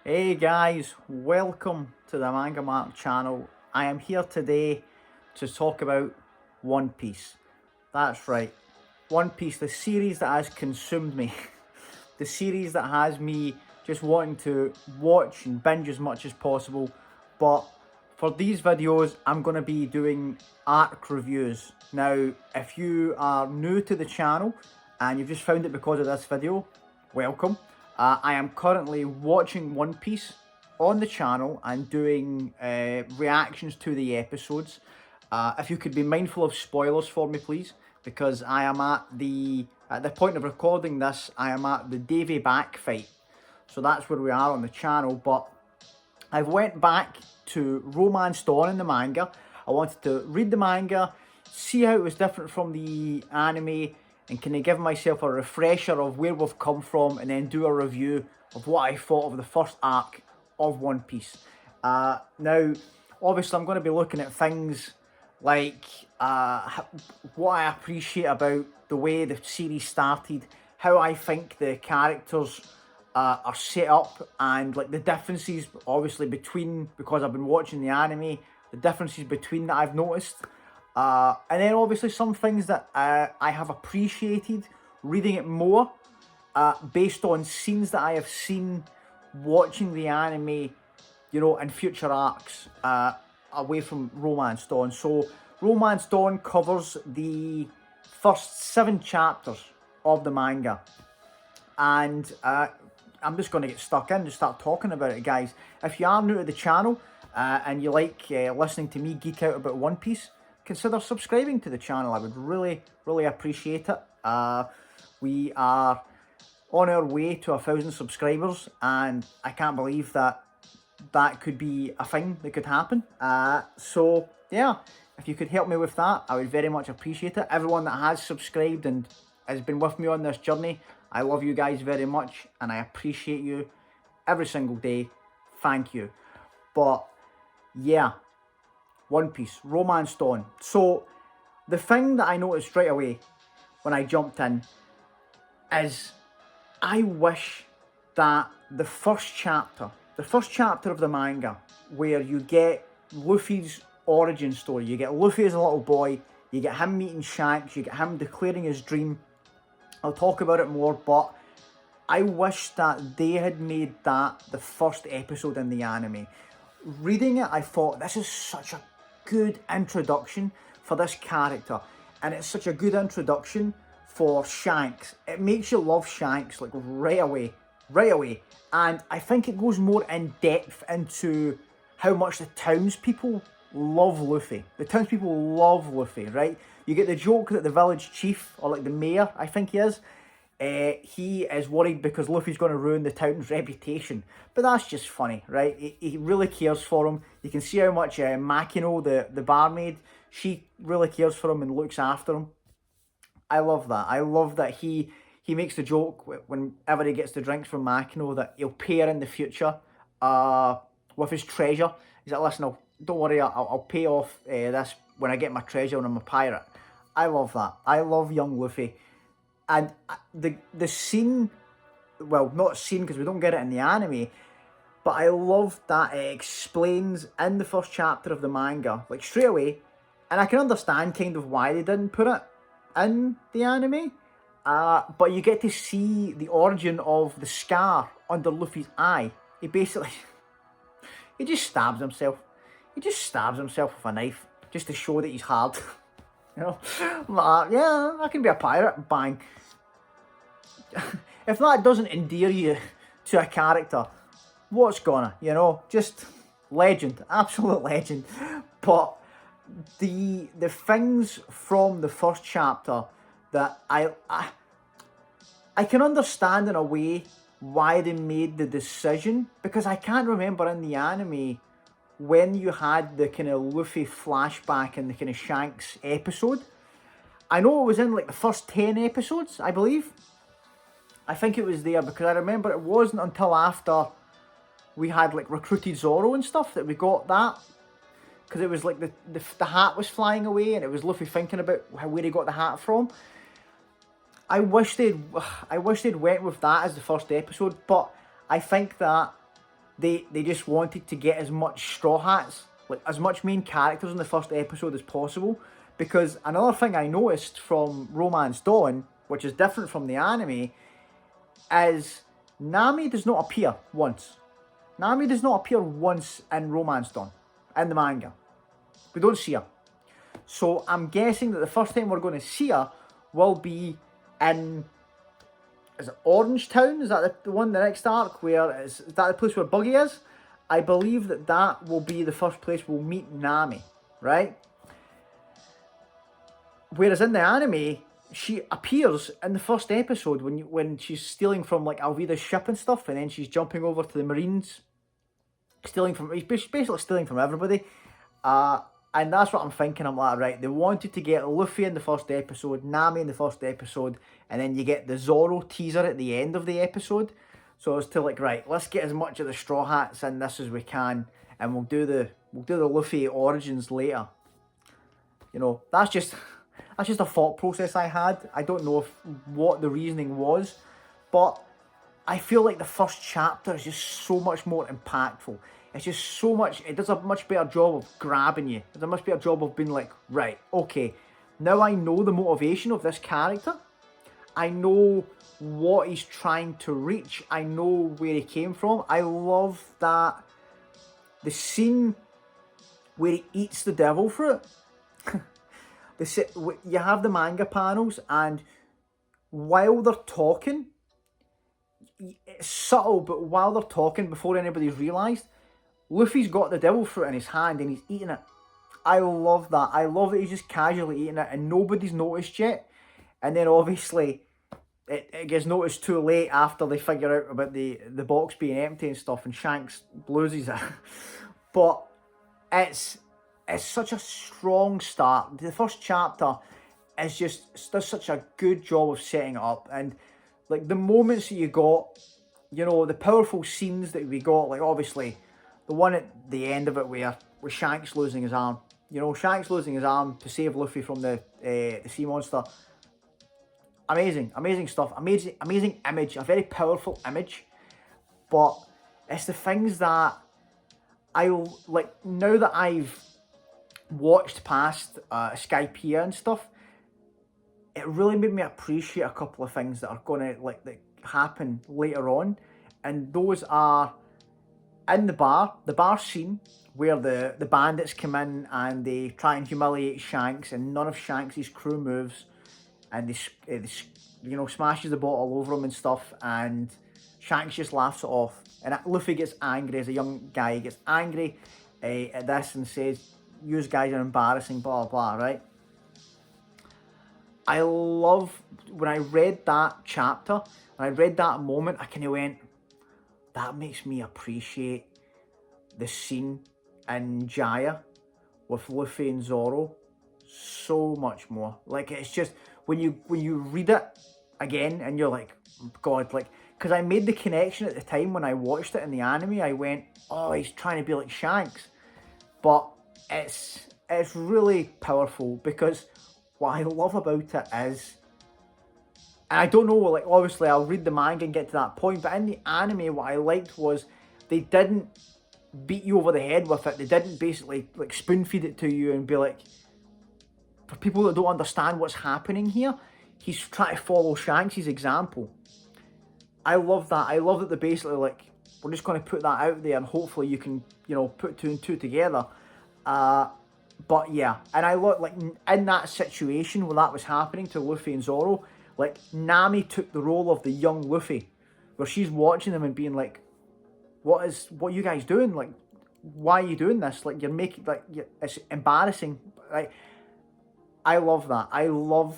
Hey guys, welcome to the Manga channel. I am here today to talk about One Piece. That's right, One Piece, the series that has consumed me. The series that has me just wanting to watch and binge as much as possible. But for these videos, I'm going to be doing arc reviews. Now, if you are new to the channel and you've just found it because of this video, welcome. I am currently watching One Piece on the channel and doing reactions to the episodes. If you could be mindful of spoilers for me, please, because I am at the point of recording this, I am at the Davy Back fight. So that's where we are on the channel. But I've went back to Romance Dawn in the manga. I wanted to read the manga, see how it was different from the anime, and can I give myself a refresher of where we've come from, and then do a review of what I thought of the first arc of One Piece. Now, obviously I'm going to be looking at things like what I appreciate about the way the series started, how I think the characters are set up, and like the differences obviously between, because I've been watching the anime, the differences between that I've noticed. And then obviously some things that I have appreciated reading it more based on scenes that I have seen watching the anime, you know, in future arcs away from Romance Dawn. So Romance Dawn covers the first 7 chapters of the manga. And I'm just going to get stuck in, just start talking about it, guys. If you are new to the channel and you like listening to me geek out about One Piece, consider subscribing to the channel. I would really appreciate it. We are on our way to 1,000 subscribers, and I can't believe that could be a thing that could happen. So yeah, if you could help me with that, I would very much appreciate it. Everyone that has subscribed and has been with me on this journey, I love you guys very much, and I appreciate you every single day. Thank you. But yeah, One Piece, Romance Dawn. So the thing that I noticed straight away when I jumped in is I wish that the first chapter of the manga, where you get Luffy's origin story, you get Luffy as a little boy, you get him meeting Shanks, you get him declaring his dream. I'll talk about it more, but I wish that they had made that the first episode in the anime. Reading it, I thought, this is such a good introduction for this character, and it's such a good introduction for Shanks. It makes you love Shanks like right away, and I think it goes more in depth into how much the townspeople love Luffy. The townspeople love Luffy, right? You get the joke that the village chief, or like the mayor, I think he is worried because Luffy's going to ruin the town's reputation. But that's just funny, right? He really cares for him. You can see how much Makino, the barmaid, she really cares for him and looks after him. I love that. I love that he makes the joke whenever he gets the drinks from Makino that he'll pay her in the future with his treasure. He's like, listen, don't worry, I'll pay off this when I get my treasure when I'm a pirate. I love that. I love young Luffy. And the scene, well, not scene because we don't get it in the anime, but I love that it explains in the first chapter of the manga, like straight away, and I can understand kind of why they didn't put it in the anime, but you get to see the origin of the scar under Luffy's eye. He basically, he just stabs himself. He just stabs himself with a knife just to show that he's hard. You know, yeah, I can be a pirate. Bang. If that doesn't endear you to a character, what's gonna? You know, just legend, absolute legend. But the things from the first chapter that I can understand in a way why they made the decision, because I can't remember in the anime when you had the kind of Luffy flashback in the kind of Shanks episode. I know it was in like the first 10 episodes, I believe. I think it was there because I remember it wasn't until after we had like recruited Zoro and stuff that we got that. Because it was like the hat was flying away and it was Luffy thinking about where he got the hat from. I wish they'd went with that as the first episode, but I think that they just wanted to get as much Straw Hats, like as much main characters in the first episode as possible. Because another thing I noticed from Romance Dawn, which is different from the anime, is Nami does not appear once. Nami does not appear once in Romance Dawn, in the manga. We don't see her. So I'm guessing that the first time we're going to see her will be in, is it Orange Town? Is that the one, the next arc? Is that the place where Buggy is? I believe that that will be the first place we'll meet Nami, right? Whereas in the anime, she appears in the first episode when she's stealing from like Alvida's ship and stuff, and then she's jumping over to the Marines, basically stealing from everybody. And that's what I'm thinking. I'm like, right, they wanted to get Luffy in the first episode, Nami in the first episode, and then you get the Zoro teaser at the end of the episode. So it's to like, right, let's get as much of the Straw Hats in this as we can, and we'll do the Luffy origins later. You know, that's just a thought process I had. I don't know what the reasoning was, but I feel like the first chapter is just so much more impactful. It's just so much, it does a much better job of grabbing you. It does a much better job of being like, right, okay, now I know the motivation of this character. I know what he's trying to reach. I know where he came from. I love that the scene where he eats the devil fruit. You have the manga panels, and while they're talking, it's subtle, but while they're talking, before anybody's realised, Luffy's got the devil fruit in his hand and he's eating it. I love that. I love that he's just casually eating it and nobody's noticed yet. And then obviously it gets noticed too late after they figure out about the box being empty and stuff, and Shanks loses it. But it's such a strong start. The first chapter does such a good job of setting it up, and like the moments that you got, you know, the powerful scenes that we got, like obviously the one at the end of it where Shanks losing his arm. You know, Shanks losing his arm to save Luffy from the sea monster. Amazing stuff. Amazing image. A very powerful image. But it's the things that I like now that I've watched past Skypiea and stuff. It really made me appreciate a couple of things that are going to like that happen later on, and those are in the bar scene where the bandits come in and they try and humiliate Shanks, and none of Shanks' crew moves, and they you know, smashes the bottle over him and stuff, and Shanks just laughs it off, and Luffy gets angry as a young guy. He gets angry at this and says, "You guys are embarrassing," blah blah blah, right? I love when I read that chapter, when I read that moment, I kind of went, that makes me appreciate the scene in Jaya with Luffy and Zoro so much more. Like, it's just, when you read it again and you're like, God, like, because I made the connection at the time when I watched it in the anime, I went, oh, he's trying to be like Shanks. But it's really powerful, because what I love about it is, and I don't know, like, obviously I'll read the manga and get to that point, but in the anime what I liked was they didn't beat you over the head with it. They didn't basically like spoon feed it to you and be like, for people that don't understand what's happening here, he's trying to follow Shanks' example. I love that. I love that they're basically like, we're just going to put that out there and hopefully you can, you know, put two and two together. But yeah, and I look like in that situation where that was happening to Luffy and Zoro, like Nami took the role of the young Luffy, where she's watching them and being like, what are you guys doing? Like, why are you doing this? Like, you're making, like, it's embarrassing. Like, I love that. I love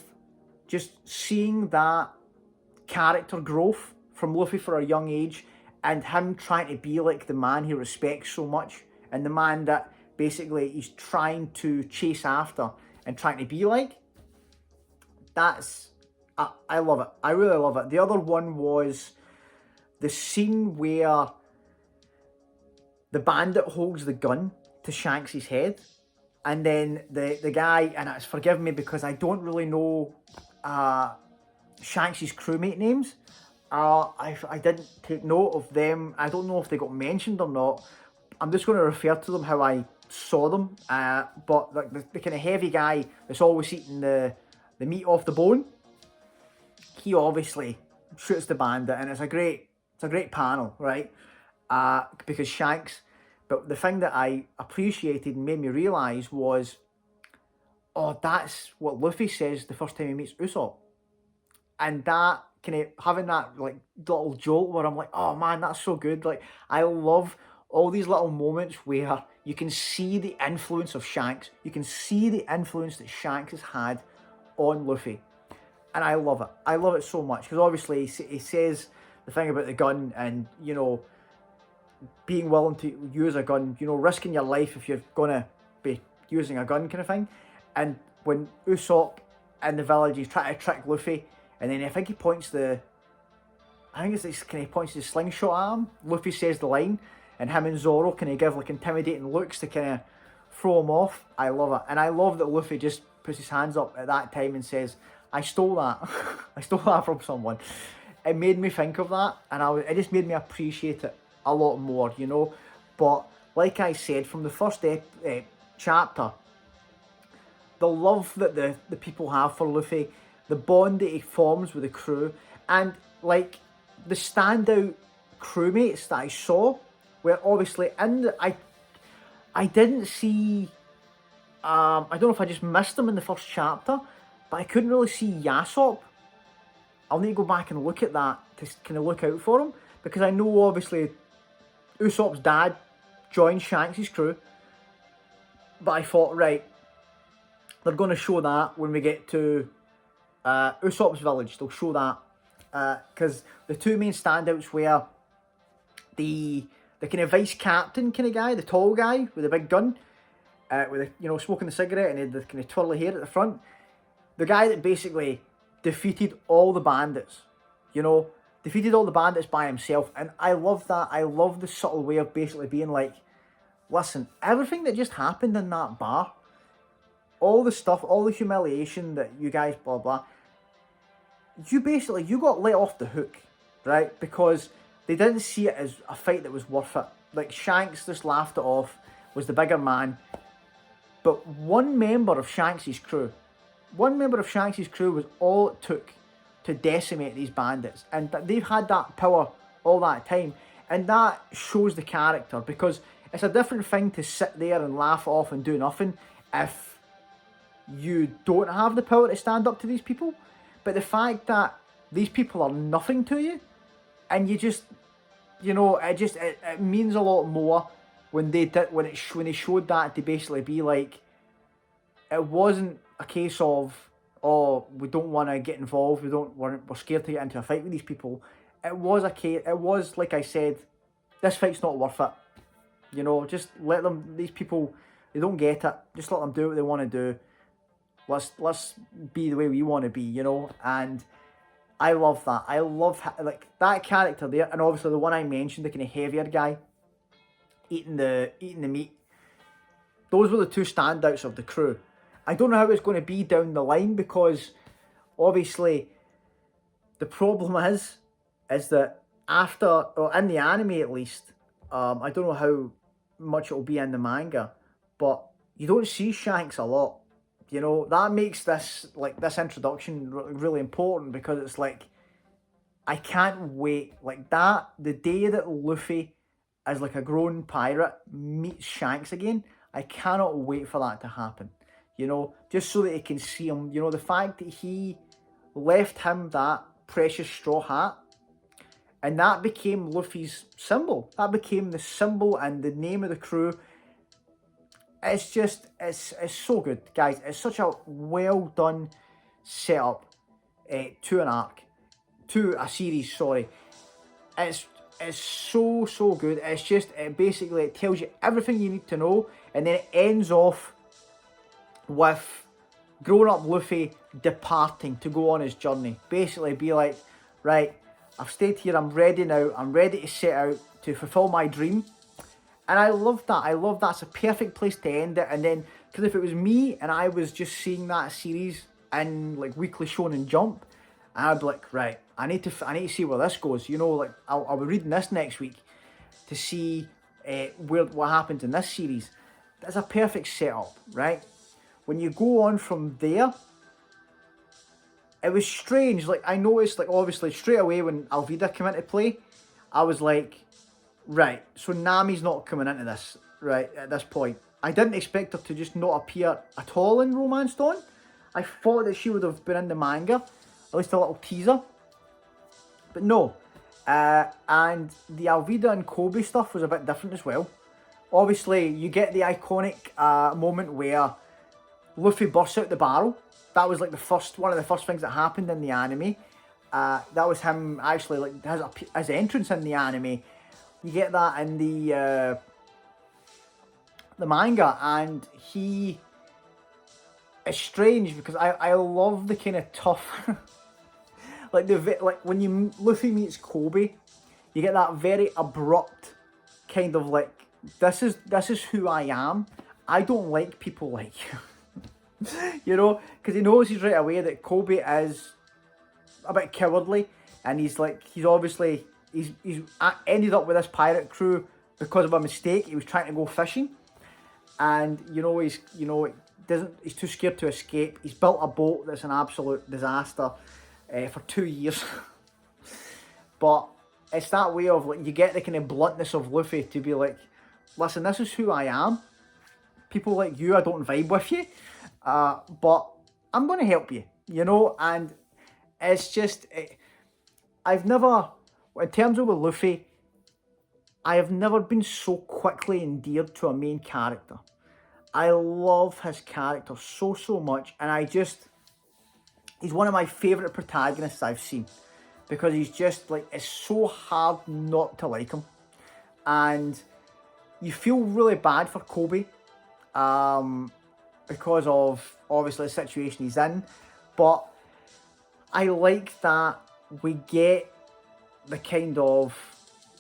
just seeing that character growth from Luffy for a young age, and him trying to be like the man he respects so much, and the man that basically he's trying to chase after and trying to be like. I love it. I really love it. The other one was the scene where the bandit holds the gun to Shanks' head, and then the guy, and it's forgive me because I don't really know Shanks' crewmate names, I didn't take note of them. I don't know if they got mentioned or not. I'm just going to refer to them how I saw them. But like the kind of heavy guy that's always eating the meat off the bone, he obviously shoots the bandit, and it's a great panel, right? Because Shanks. But the thing that I appreciated and made me realise was, oh, that's what Luffy says the first time he meets Usopp. And that kind of having that like little jolt where I'm like, oh man, that's so good. Like I love all these little moments where you can see the influence of Shanks. You can see the influence that Shanks has had on Luffy. And I love it. I love it so much because obviously he says the thing about the gun and, you know, being willing to use a gun, you know, risking your life if you're going to be using a gun kind of thing. And when Usopp in the village, he's trying to trick Luffy, and then I think he points the slingshot at him. Luffy says the line, and him and Zoro kind of give like intimidating looks to kind of throw him off. I love it. And I love that Luffy just puts his hands up at that time and says, I stole that. I stole that from someone. It made me think of that, and it just made me appreciate it a lot more, you know. But like I said, from the first chapter, the love that the people have for Luffy, the bond that he forms with the crew, and like the standout crewmates that I saw, where obviously I didn't see, I don't know if I just missed them in the first chapter, but I couldn't really see Yasop. I'll need to go back and look at that to kind of look out for him, because I know obviously Usopp's dad joined Shanks' crew, but I thought, right, they're going to show that when we get to Usopp's village. They'll show that because the two main standouts were the kind of vice captain kind of guy, the tall guy with the big gun, with smoking a cigarette and he had the kind of twirly hair at the front. The guy that basically defeated all the bandits, defeated all the bandits by himself. And I love that. I love the subtle way of basically being like, listen, everything that just happened in that bar, all the stuff, all the humiliation that you guys blah blah, you got let off the hook, right? Because they didn't see it as a fight that was worth it. Like Shanks just laughed it off, was the bigger man. But one member of Shanks' crew was all it took to decimate these bandits. And they've had that power all that time. And that shows the character, because it's a different thing to sit there and laugh off and do nothing if you don't have the power to stand up to these people. But the fact that these people are nothing to you, and you just, it means a lot more when they showed that to basically be like, it wasn't a case of, oh, we don't want to get involved, we're scared to get into a fight with these people. It was like I said, this fight's not worth it. Just let them, these people, they don't get it. Just let them do what they want to do. Let's be the way we want to be, and I love that. I love like that character there, and obviously the one I mentioned, the kind of heavier guy, eating the meat. Those were the two standouts of the crew. I don't know how it's going to be down the line, because obviously the problem is that after, or in the anime at least, I don't know how much it'll be in the manga, but you don't see Shanks a lot. That makes this introduction really important, because it's like, I can't wait. Like that, the day that Luffy, as like a grown pirate, meets Shanks again, I cannot wait for that to happen. Just so that he can see him. The fact that he left him that precious straw hat, and that became Luffy's symbol. That became the symbol and the name of the crew. It's so good, guys. It's such a well done setup to an arc, to a series. Sorry, it's so good. It tells you everything you need to know, and then it ends off with grown-up Luffy departing to go on his journey. Basically, be like, right, I've stayed here. I'm ready now. I'm ready to set out to fulfill my dream. And I love that. I love that's a perfect place to end it. And then, because if it was me and I was just seeing that series in like Weekly Shonen Jump, I'd be like, right, I need to see where this goes. You know, like I'll be reading this next week to see what happens in this series. That's a perfect setup, right? When you go on from there, it was strange. Like I noticed, like obviously straight away when Alvida came into play, I was like, right, so Nami's not coming into this, right, at this point. I didn't expect her to just not appear at all in Romance Dawn. I thought that she would have been in the manga, at least a little teaser. But no. And the Alvida and Kobe stuff was a bit different as well. Obviously, you get the iconic moment where Luffy bursts out the barrel. That was like one of the first things that happened in the anime. That was him actually, like his entrance in the anime. You get that in the manga, and it's strange because I love the kind of tough, like when Luffy meets Kobe, you get that very abrupt kind of like, this is who I am. I don't like people like you, you know, because he knows right away that Kobe is a bit cowardly, and he's obviously he's ended up with this pirate crew because of a mistake. He was trying to go fishing, and he's too scared to escape. He's built a boat that's an absolute disaster for 2 years. But it's that way of like, you get the kind of bluntness of Luffy to be like, listen, this is who I am. People like you, I don't vibe with you, but I'm going to help you, and it's just, I've never, in terms of with Luffy, I have never been so quickly endeared to a main character. I love his character so much, and he's one of my favourite protagonists I've seen, because he's just like, it's so hard not to like him, and you feel really bad for Kobe, because of obviously the situation he's in, but I like that we get the kind of,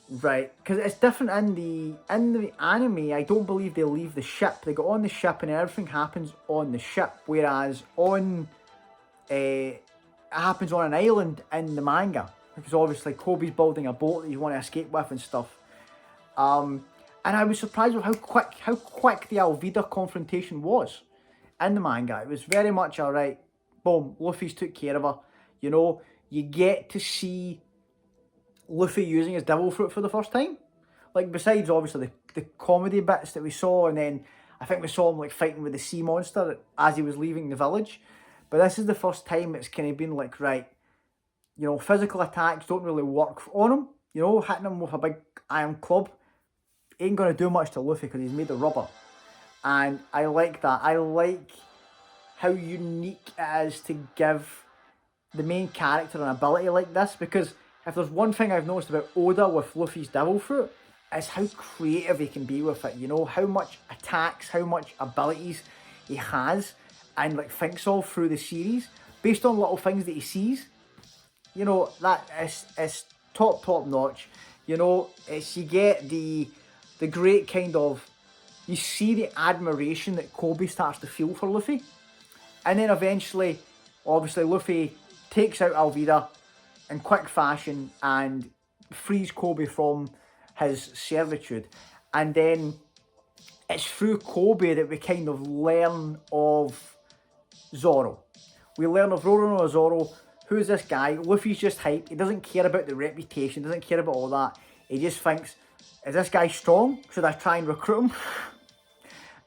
right, because it's different in the anime. I don't believe they leave the ship. They go on the ship and everything happens on the ship, whereas it happens on an island in the manga, because obviously Kobe's building a boat that you want to escape with and stuff. And I was surprised with how quick the Alvida confrontation was in the manga. It was very much alright, boom, Luffy's took care of her. You get to see Luffy using his devil fruit for the first time. Like, besides obviously the comedy bits that we saw, and then I think we saw him like fighting with the sea monster as he was leaving the village. But this is the first time it's kind of been like, right, physical attacks don't really work on him. Hitting him with a big iron club ain't going to do much to Luffy because he's made of rubber. And I like that. I like how unique it is to give the main character an ability like this, because if there's one thing I've noticed about Oda with Luffy's devil fruit, is how creative he can be with it. How much attacks, how much abilities he has, and like thinks all through the series based on little things that he sees. That is top notch. It's, you get the great kind of, you see the admiration that Kobe starts to feel for Luffy, and then eventually, obviously, Luffy takes out Alvida in quick fashion and frees Kobe from his servitude. And then it's through Kobe that we kind of learn of Zoro. We learn of Roronoa Zoro. Who's this guy? Luffy's just hype. He doesn't care about the reputation, doesn't care about all that. He just thinks, is this guy strong? Should I try and recruit him?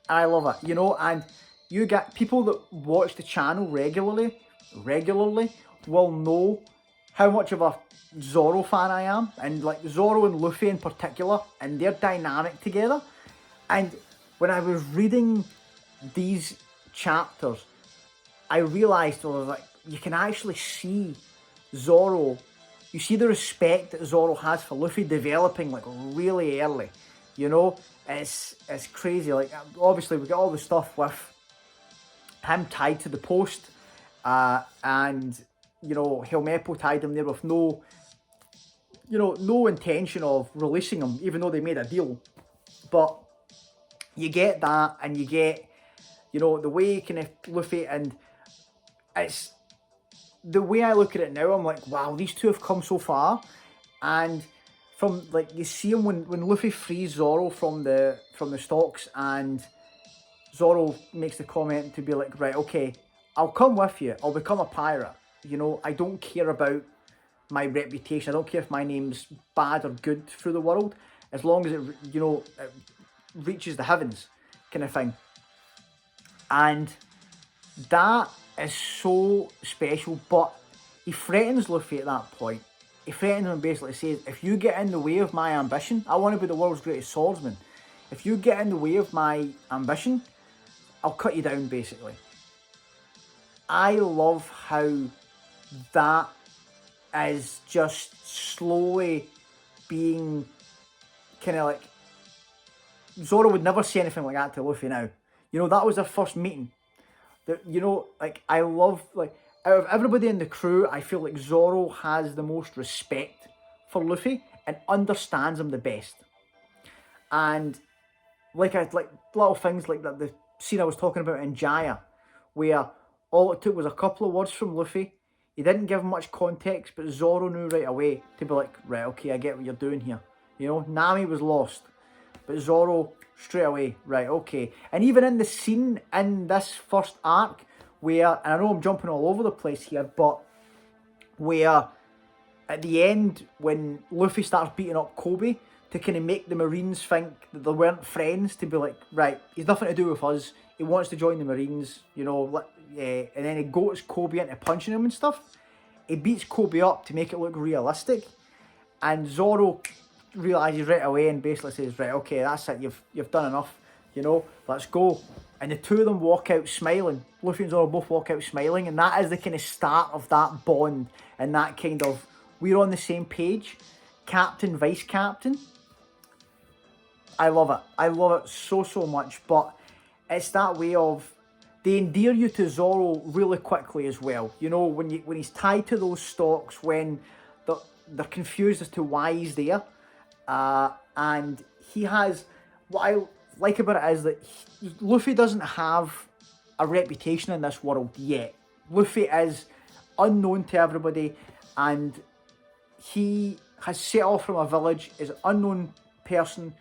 And I love it, and you get people that watch the channel regularly will know how much of a Zoro fan I am, and like Zoro and Luffy in particular, and their dynamic together. And when I was reading these chapters, I realised you can actually see Zoro, you see the respect that Zoro has for Luffy developing like really early. It's crazy. Like, obviously we get all the stuff with him tied to the post, and Helmeppo tied him there with no intention of releasing him, even though they made a deal. But you get that, and you get, the way kind of Luffy, and it's the way I look at it now, I'm like, wow, these two have come so far. And from, like, you see him when Luffy frees Zoro from the stocks, and Zoro makes the comment to be like, right, okay, I'll come with you. I'll become a pirate. You know, I don't care about my reputation. I don't care if my name's bad or good through the world, as long as it, you know, it reaches the heavens, kind of thing. And that is so special. But he threatens Luffy at that point. He threatens him and basically says, if you get in the way of my ambition, I want to be the world's greatest swordsman. If you get in the way of my ambition, I'll cut you down, basically. I love how that is just slowly being kind of like, Zoro would never say anything like that to Luffy now. You know, that was their first meeting. You know, like, I love, like, out of everybody in the crew, I feel like Zoro has the most respect for Luffy and understands him the best. And like little things like that, the scene I was talking about in Jaya, where all it took was a couple of words from Luffy. He didn't give much context, but Zoro knew right away to be like, right, okay, I get what you're doing here. You know, Nami was lost, but Zoro straight away, right, okay. And even in the scene in this first arc, where, and I know I'm jumping all over the place here, but where at the end, when Luffy starts beating up Kobe, to kind of make the Marines think that they weren't friends, to be like, right, he's nothing to do with us, he wants to join the Marines, you know, and then he goes Kobe into punching him and stuff. He beats Kobe up to make it look realistic, and Zoro realises right away and basically says, right, okay, that's it, you've done enough, you know, let's go. And the two of them walk out smiling. Luffy and Zoro both walk out smiling, and that is the kind of start of that bond, and that kind of, we're on the same page, captain, vice captain. I love it. I love it so, so much. But it's that way of, they endear you to Zoro really quickly as well. You know, when he's tied to those stocks, when they're confused as to why he's there. And he has, what I like about it is that Luffy doesn't have a reputation in this world yet. Luffy is unknown to everybody, and he has set off from a village as an unknown person,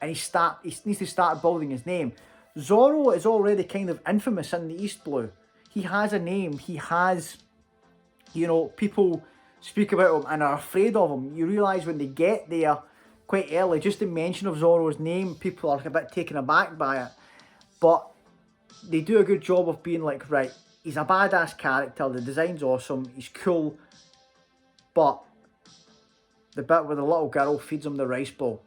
and he needs to start building his name. Zoro is already kind of infamous in the East Blue. He has a name. He has, you know, people speak about him and are afraid of him. You realise when they get there quite early, just the mention of Zoro's name, people are a bit taken aback by it. But they do a good job of being like, right, he's a badass character, the design's awesome, he's cool, but the bit where the little girl feeds him the rice ball,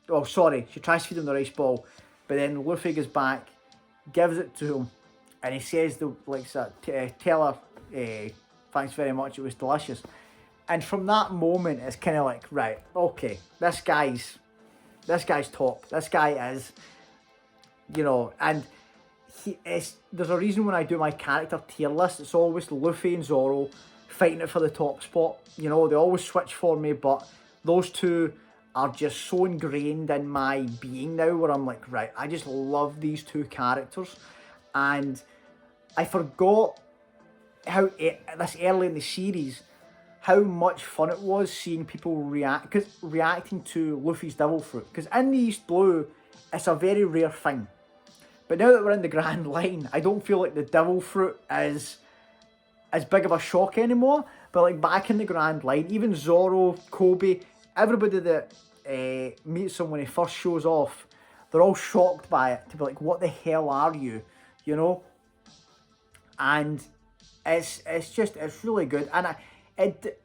oh sorry, she tries to feed him the rice ball, but then Luffy goes back, gives it to him, and he says, tell her, thanks very much, it was delicious. And from that moment, it's kind of like, right, okay, this guy's top. This guy is, you know, and there's a reason when I do my character tier list, it's always Luffy and Zoro fighting it for the top spot. You know, they always switch for me, but those two are just so ingrained in my being now, where I'm like, right, I just love these two characters. And I forgot how this early in the series, how much fun it was seeing people reacting to Luffy's Devil Fruit. Because in the East Blue, it's a very rare thing. But now that we're in the Grand Line, I don't feel like the Devil Fruit is as big of a shock anymore. But like back in the Grand Line, even Zoro, Kobe, everybody that meets him when he first shows off, they're all shocked by it, to be like, what the hell are you? You know? And it's really good. And it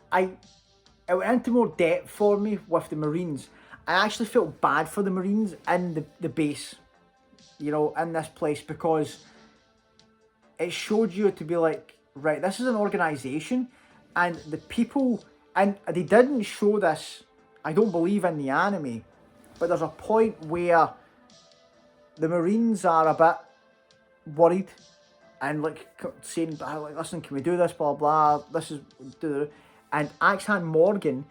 went into more depth for me with the Marines. I actually felt bad for the Marines in the base, you know, in this place, because it showed you to be like, right, this is an organisation, and the people, and they didn't show this, I don't believe, in the anime, but there's a point where the Marines are a bit worried, and like saying, like, listen, can we do this, blah blah, this is, and Axan Morgan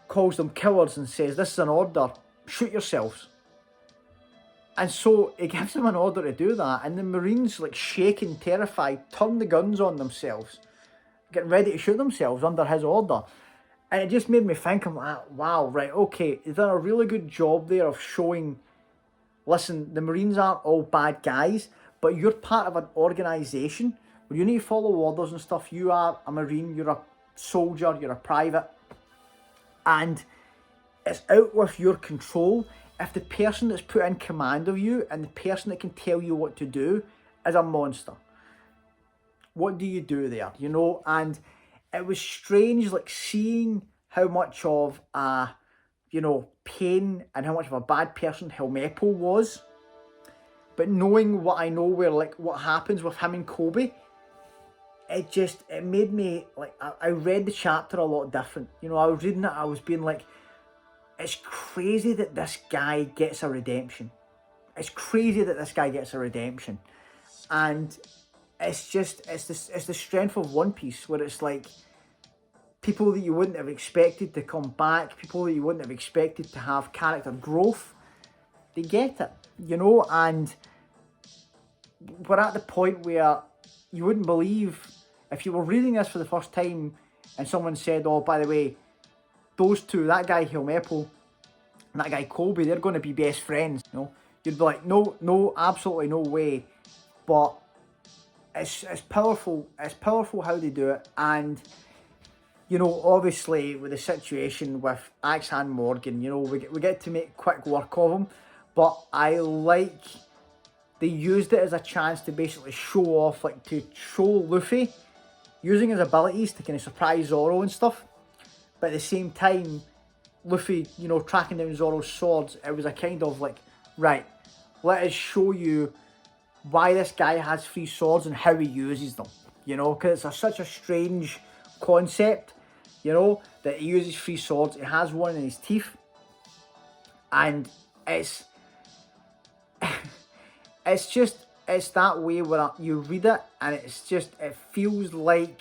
calls them cowards and says, this is an order, shoot yourselves. And so he gives them an order to do that, and the Marines, like shaking, terrified, turn the guns on themselves. getting ready to shoot themselves under his order. And it just made me think, I'm like, wow, right, okay, he's done a really good job there of showing, listen, the Marines aren't all bad guys, but you're part of an organisation where you need to follow orders and stuff. You are a Marine, you're a soldier, you're a private, and it's out with your control if the person that's put in command of you and the person that can tell you what to do is a monster. What do you do there? You know, and it was strange, like, seeing how much of a, you know, pain and how much of a bad person Helmeppo was, but knowing what I know, where, like, what happens with him and Kobe, it made me, like, I read the chapter a lot different. You know, I was reading it, I was being like, it's crazy that this guy gets a redemption. It's crazy that this guy gets a redemption. And it's just, it's the strength of One Piece, where it's like, people that you wouldn't have expected to come back, people that you wouldn't have expected to have character growth, they get it, you know. And we're at the point where you wouldn't believe, if you were reading this for the first time and someone said, oh, by the way, those two, that guy Helmeppo and that guy Kobe, they're going to be best friends, you know, you'd be like, no, absolutely no way. But it's powerful. It's powerful how they do it. And, you know, obviously with the situation with Axan Morgan, you know, we get to make quick work of him. But I like, they used it as a chance to basically show off, like, to show Luffy using his abilities to kind of surprise Zoro and stuff. But at the same time, Luffy, you know, tracking down Zoro's swords, it was a kind of like, right, let us show you why this guy has 3 swords and how he uses them, you know, because it's such a strange concept, you know, that he uses 3 swords. He has one in his teeth, and it's it's that way where you read it and it's just, it feels like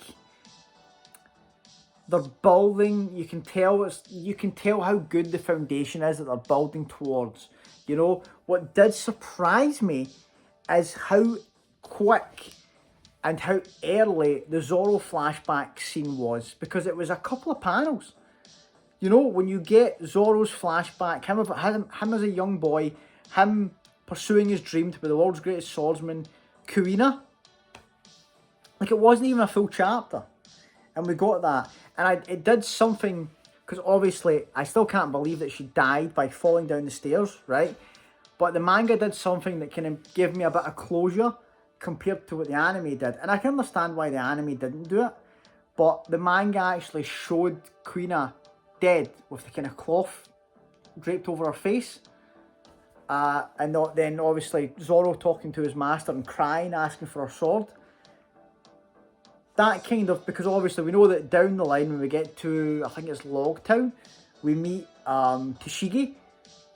they're building, you can tell how good the foundation is that they're building towards. You know, what did surprise me is how quick and how early the Zoro flashback scene was, because it was a couple of panels. You know, when you get Zoro's flashback, him as a young boy, him pursuing his dream to be the world's greatest swordsman, Kuina, like, it wasn't even a full chapter. And we got that. And it did something, because obviously I still can't believe that she died by falling down the stairs, right? But the manga did something that kind of gave me a bit of closure compared to what the anime did. And I can understand why the anime didn't do it. But the manga actually showed Kuina dead with the kind of cloth draped over her face. And then obviously Zoro talking to his master and crying, asking for her sword. That kind of, because obviously we know that down the line when we get to, I think it's Logtown, we meet Tashigi.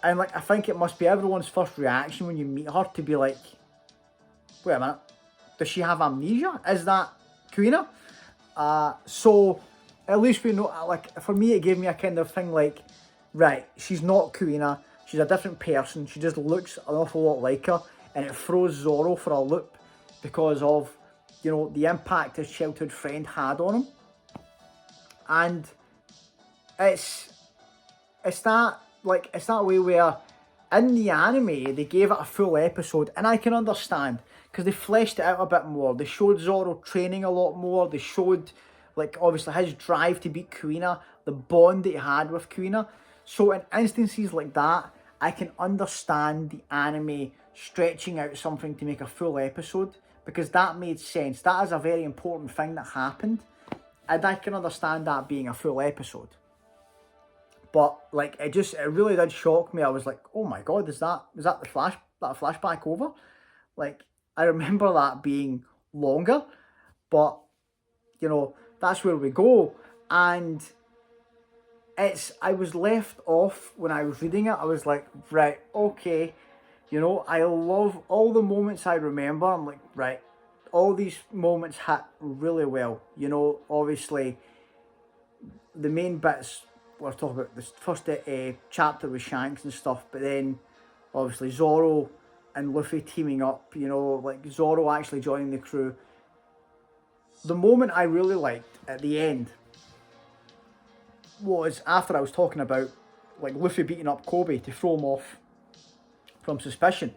And, like, I think it must be everyone's first reaction when you meet her to be like, wait a minute, does she have amnesia? Is that Kuina? So at least we know, like, for me it gave me a kind of thing like, right, she's not Kuina, she's a different person, she just looks an awful lot like her, and it throws Zoro for a loop because of, you know, the impact his childhood friend had on him. And it's that way where in the anime they gave it a full episode, and I can understand because they fleshed it out a bit more. They showed Zoro training a lot more. They showed, like, obviously his drive to beat Kuina, the bond that he had with Kuina. So in instances like that, I can understand the anime stretching out something to make a full episode, because that made sense. That is a very important thing that happened, and I can understand that being a full episode. But, like, it really did shock me. I was like, oh my god, is that the flashback over? Like, I remember that being longer, but, you know, that's where we go. And I was left off when I was reading it. I was like, right, okay, you know, I love all the moments I remember. I'm like, right, all these moments hit really well. You know, obviously, the main bits, we're talking about this first chapter with Shanks and stuff, but then obviously Zoro and Luffy teaming up, you know, like Zoro actually joining the crew. the moment I really liked at the end was after I was talking about like Luffy beating up Kobe to throw him off from suspicion.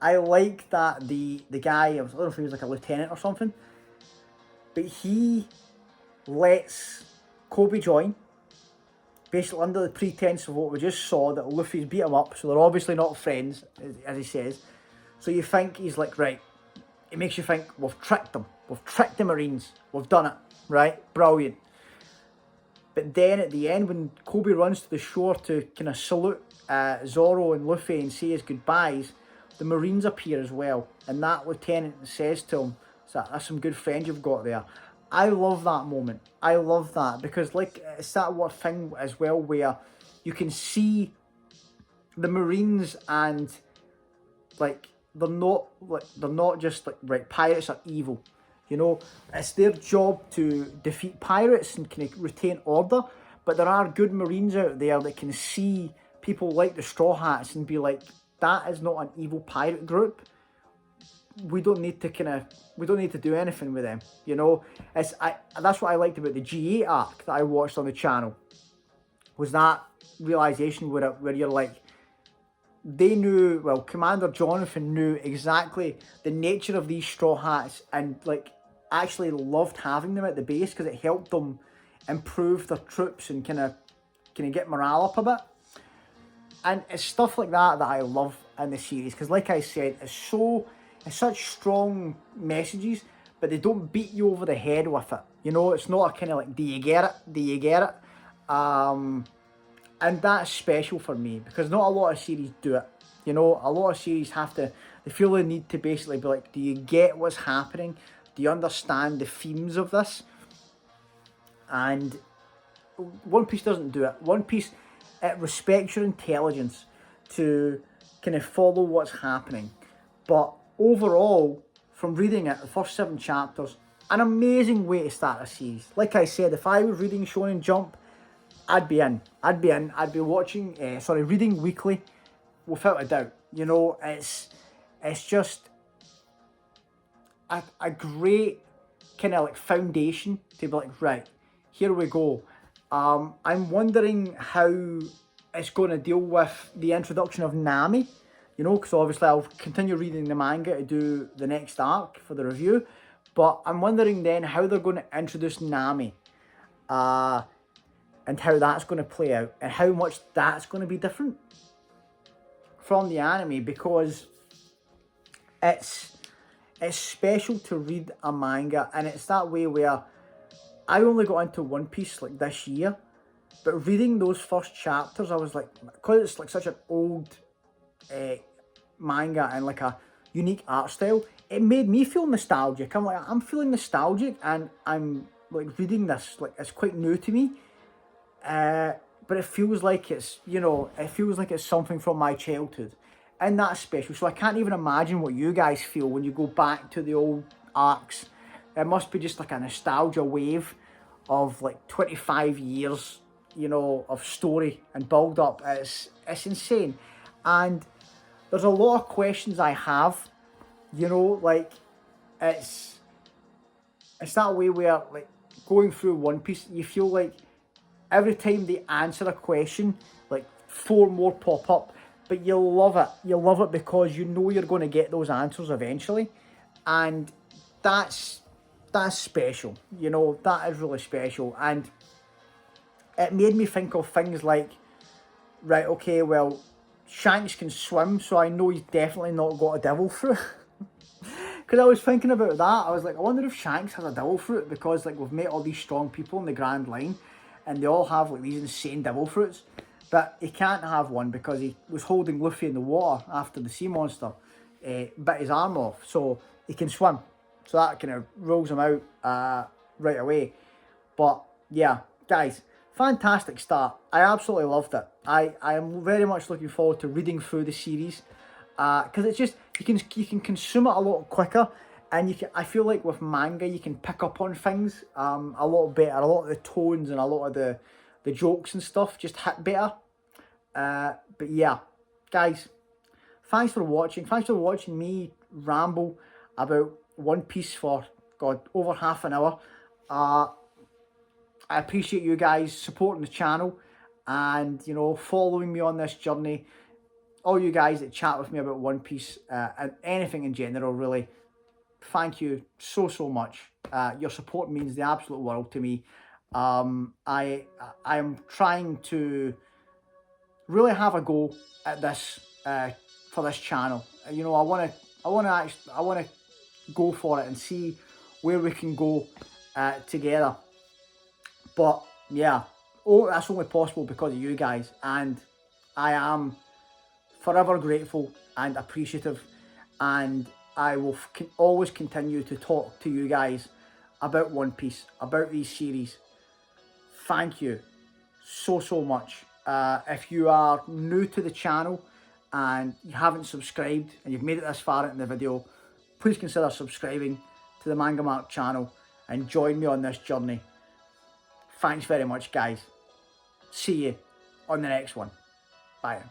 I like that the guy, I don't know if he was like a lieutenant or something, but he lets Kobe join, basically under the pretense of what we just saw, that Luffy's beat him up, so they're obviously not friends, as he says. So you think he's like, right, it makes you think, we've tricked them, we've tricked the Marines, we've done it, right? Brilliant. But then at the end, when Kobe runs to the shore to kind of salute Zoro and Luffy and say his goodbyes, the Marines appear as well. And that lieutenant says to him, that's some good friends you've got there. I love that moment. I love that because like it's that what thing as well where you can see the Marines and like they're not just like, right, pirates are evil. You know, it's their job to defeat pirates and can retain order, but there are good Marines out there that can see people like the Straw Hats and be like, that is not an evil pirate group. We don't need to do anything with them. You know, that's what I liked about the G8 arc that I watched on the channel, was that realization where you're like, they knew, well, Commander Jonathan knew exactly the nature of these Straw Hats and like actually loved having them at the base because it helped them improve their troops and kind of get morale up a bit. And it's stuff like that I love in the series because, like I said, it's such strong messages, but they don't beat you over the head with it. You know, it's not a kind of like, do you get it? Do you get it? And that's special for me because not a lot of series do it. You know, a lot of series they feel the need to basically be like, do you get what's happening? Do you understand the themes of this? And One Piece doesn't do it. One Piece, it respects your intelligence to kind of follow what's happening. But overall, from reading it, the first 7 chapters, an amazing way to start a series. Like I said, if I was reading Shonen Jump, I'd be in. I'd be watching, reading weekly, without a doubt. You know, it's just a great kind of like foundation to be like, right, here we go. I'm wondering how it's going to deal with the introduction of Nami. You know, because obviously I'll continue reading the manga to do the next arc for the review. But I'm wondering then how they're going to introduce Nami. And how that's going to play out. And how much that's going to be different from the anime. Because it's special to read a manga. And it's that way where I only got into One Piece like this year. But reading those first chapters, I was like, because it's like such an old manga and like a unique art style, it made me feel nostalgic. I'm feeling nostalgic and I'm like reading this, like it's quite new to me. But it feels like it's, you know, it's something from my childhood. And that's special. So I can't even imagine what you guys feel when you go back to the old arcs. It must be just like a nostalgia wave of like 25 years, you know, of story and build up. It's insane. And there's a lot of questions I have, you know, like it's that way where like going through One Piece, you feel like every time they answer a question, like 4 more pop up, but you'll love it. You'll love it because you know you're going to get those answers eventually, and that's special. You know, that is really special, and it made me think of things like, right, okay, well, Shanks can swim, so I know he's definitely not got a devil fruit. Because I was thinking about that, I was like, I wonder if Shanks has a devil fruit, because like we've met all these strong people in the Grand Line, and they all have like these insane devil fruits, but he can't have one because he was holding Luffy in the water after the sea monster bit his arm off, so he can swim. So that kind of rules him out right away. But yeah, guys, fantastic start. I absolutely loved it. I am very much looking forward to reading through the series because it's just you can consume it a lot quicker, and I feel like with manga you can pick up on things a lot better. A lot of the tones and a lot of the jokes and stuff just hit better. But yeah, guys, thanks for watching. Thanks for watching me ramble about One Piece for God, over half an hour. I appreciate you guys supporting the channel and, you know, following me on this journey. All you guys that chat with me about One Piece and anything in general, really, thank you so much. Your support means the absolute world to me. I'm trying to really have a go at this for this channel. You know, I want to go for it and see where we can go together. But yeah, that's only possible because of you guys, and I am forever grateful and appreciative, and I will always continue to talk to you guys about One Piece, about these series. Thank you so much. If you are new to the channel and you haven't subscribed and you've made it this far in the video, please consider subscribing to the Manga Mark channel and join me on this journey. Thanks very much, guys. See you on the next one. Bye.